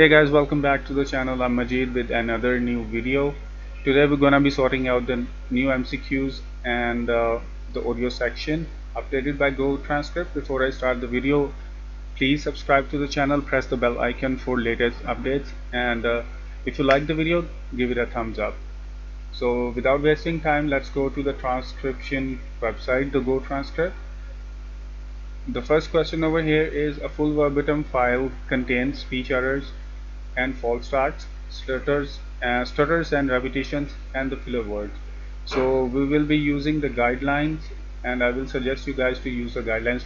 Hey guys, welcome back to the channel. I'm Majid with another new video. Today we're gonna be sorting out the new MCQs and the audio section updated by GoTranscript. Before I start the video, please subscribe to the channel, press the bell icon for latest updates, and if you like the video, give it a thumbs up. So without wasting time, let's go to the transcription website, the GoTranscript. The first question over here is: a full verbatim file contains speech errors and false starts, stutters and repetitions, and the filler words. So we will be using the guidelines, and I will suggest you guys to use the guidelines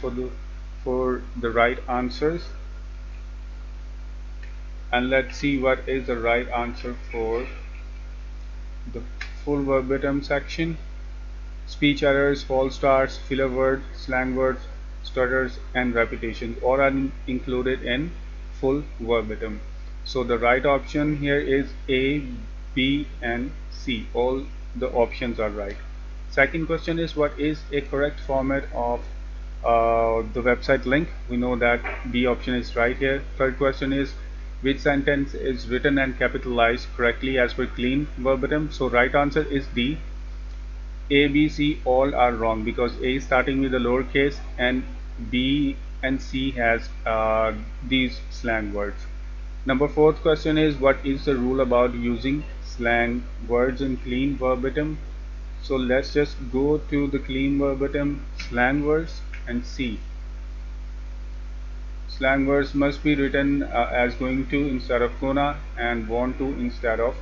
for the right answers. And let's see what is the right answer for the full verbatim section. Speech errors, false starts, filler words, slang words, stutters, and repetitions all are included in full verbatim. So the right option here is A, B, and C. All the options are right. Second question is: what is a correct format of the website link? We know that B option is right here. Third question is: which sentence is written and capitalized correctly as per clean verbatim? So right answer is D. A, B, C all are wrong because A is starting with a lowercase and B and C has these slang words. Number fourth question is: what is the rule about using slang words in clean verbatim? So let's just go to the clean verbatim slang words and see. Slang words must be written as going to instead of gonna and want to instead of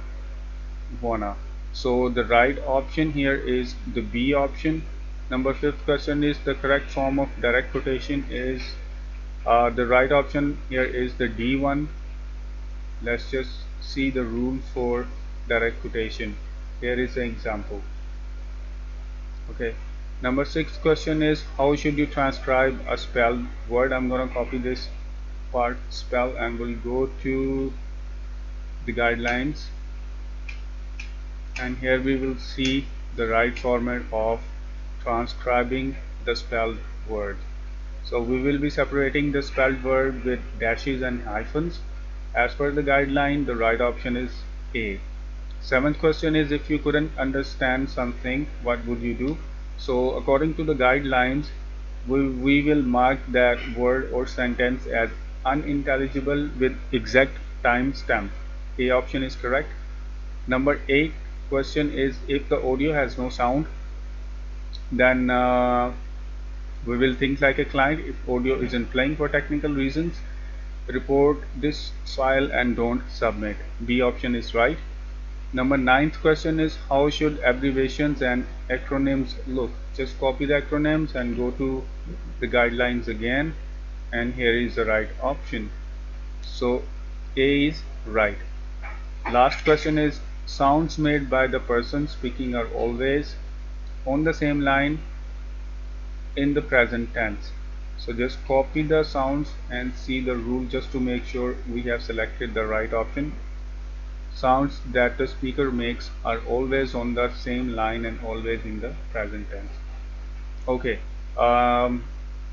wanna. So the right option here is the B option. Number fifth question is: the correct form of direct quotation is the right option here is the D one. Let's just see the rule for direct quotation. Here is an example. Okay. Number six question is: how should you transcribe a spelled word? I'm gonna copy this part spell and we'll go to the guidelines, and here we will see the right format of transcribing the spelled word. So we will be separating the spelled word with dashes and hyphens. As per the guideline, the right option is A. Seventh question is: if you couldn't understand something, what would you do? So according to the guidelines, we will mark that word or sentence as unintelligible with exact timestamp. A option is correct. Number 8 question is: if the audio has no sound, then we will think like a client. If audio isn't playing for technical reasons, report this file and don't submit. B option is right. Number 9th question is: how should abbreviations and acronyms look? Just copy the acronyms and go to the guidelines again, and here is the right option. So A is right. Last question is: sounds made by the person speaking are always on the same line in the present tense. So just copy the sounds and see the rule just to make sure we have selected the right option. Sounds that the speaker makes are always on the same line and always in the present tense. Okay,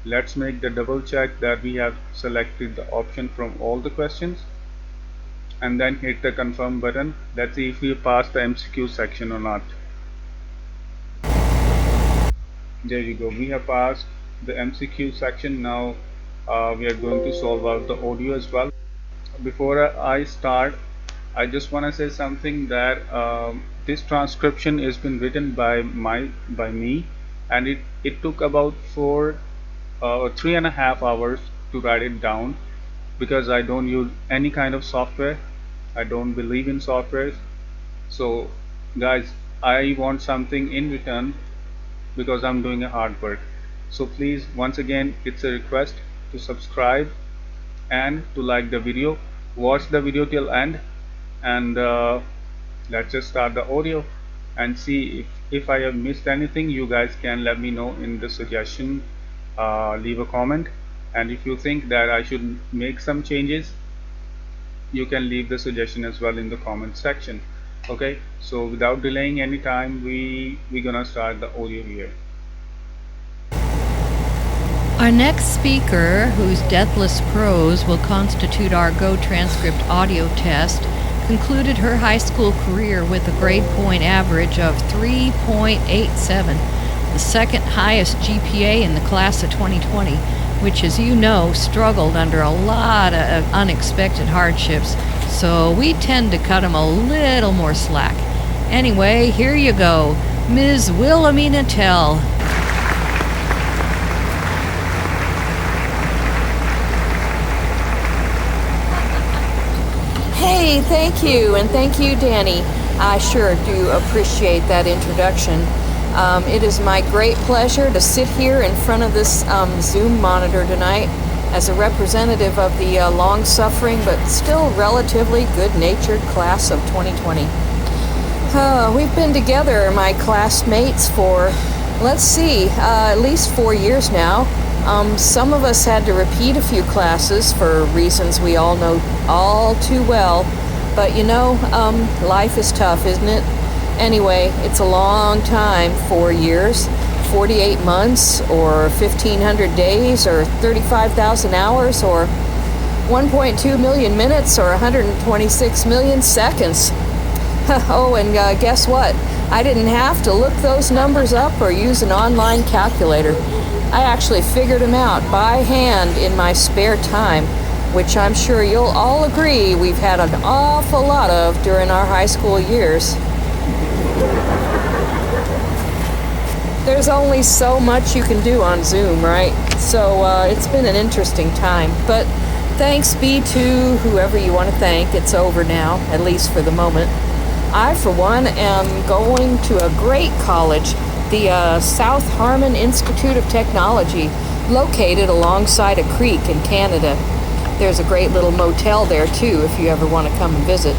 let's make the double check that we have selected the option from all the questions, and then hit the confirm button. Let's see if we pass the MCQ section or not. There you go, we have passed the MCQ section. Now we are going to solve out the audio as well. Before I start, I just want to say something that this transcription has been written by me, and it took about 3.5 hours to write it down, because I don't use any kind of software. I don't believe in software. So guys, I want something in return because I'm doing a hard work. So please, once again, it's a request to subscribe and to like the video. Watch the video till end, and let's just start the audio and see if I have missed anything. You guys can let me know in the suggestion, leave a comment, and if you think that I should make some changes, you can leave the suggestion as well in the comment section. Okay, so without delaying any time, we're gonna start the audio here. Our next speaker, whose deathless prose will constitute our GoTranscript audio test, concluded her high school career with a grade point average of 3.87, the second highest GPA in the class of 2020, which, as you know, struggled under a lot of unexpected hardships, so we tend to cut them a little more slack. Anyway, here you go, Ms. Wilhelmina Tell. Hey, thank you, and thank you, Danny. I sure do appreciate that introduction. It is my great pleasure to sit here in front of this Zoom monitor tonight as a representative of the long-suffering but still relatively good-natured class of 2020. We've been together, my classmates, for, let's see, at least 4 years now. Some of us had to repeat a few classes for reasons we all know all too well. But you know, life is tough, isn't it? Anyway, it's a long time, 4 years, 48 months, or 1,500 days, or 35,000 hours, or 1.2 million minutes, or 126 million seconds. Oh, and guess what? I didn't have to look those numbers up or use an online calculator. I actually figured them out by hand in my spare time, which I'm sure you'll all agree we've had an awful lot of during our high school years. There's only so much you can do on Zoom, right? So it's been an interesting time, but thanks be to whoever you want to thank. It's over now, at least for the moment. I, for one, am going to a great college, the South Harmon Institute of Technology, located alongside a creek in Canada. There's a great little motel there, too, if you ever want to come and visit.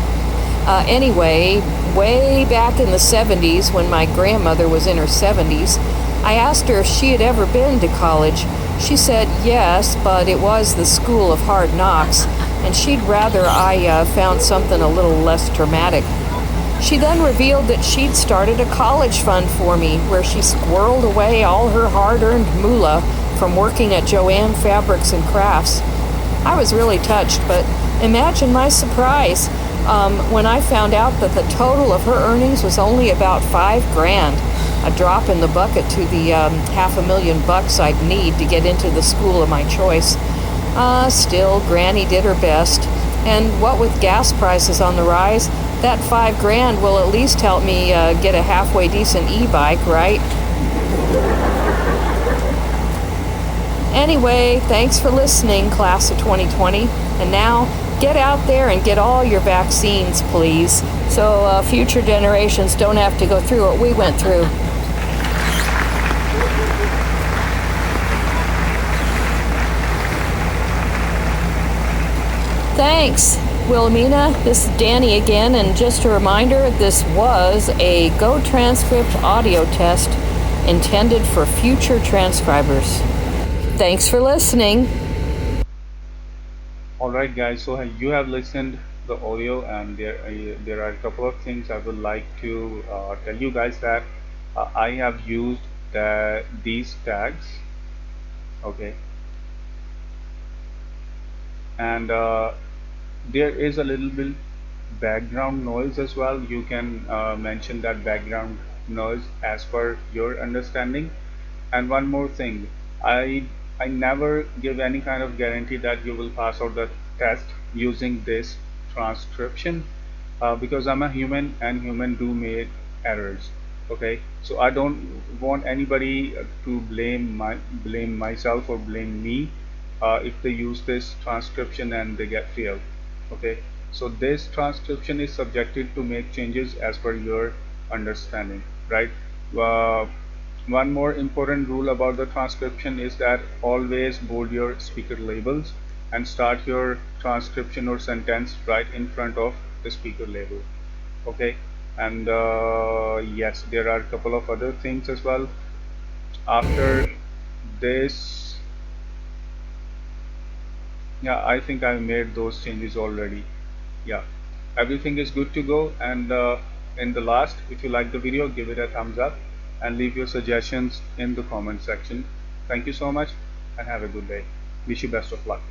Anyway, way back in the 70s, when my grandmother was in her 70s, I asked her if she had ever been to college. She said yes, but it was the school of hard knocks, and she'd rather I found something a little less traumatic. She then revealed that she'd started a college fund for me, where she squirreled away all her hard-earned moolah from working at Joanne Fabrics and Crafts. I was really touched, but imagine my surprise when I found out that the total of her earnings was only about $5,000, a drop in the bucket to the $500,000 I'd need to get into the school of my choice. Still, Granny did her best, and what with gas prices on the rise, that $5,000 will at least help me get a halfway decent e-bike, right? Anyway, thanks for listening, class of 2020. And now, get out there and get all your vaccines, please, so future generations don't have to go through what we went through. Thanks, Wilhelmina. This is Danny again, and just a reminder, this was a GoTranscript audio test intended for future transcribers. Thanks for listening. Alright guys, so you have listened the audio, and there are a couple of things I would like to tell you guys that I have used these tags, okay, and there is a little bit background noise as well. You can mention that background noise as per your understanding. And one more thing, I never give any kind of guarantee that you will pass out the test using this transcription, because I'm a human and human do make errors. Okay, so I don't want anybody to blame myself or blame me if they use this transcription and they get failed. Okay, so this transcription is subjected to make changes as per your understanding, right? uh, One more important rule about the transcription is that always bold your speaker labels and start your transcription or sentence right in front of the speaker label. Okay, and yes, there are a couple of other things as well. After this, yeah, I think I made those changes already. Yeah, everything is good to go. And in the last, if you like the video, give it a thumbs up and leave your suggestions in the comment section. Thank you so much. and have a good day. Wish you best of luck.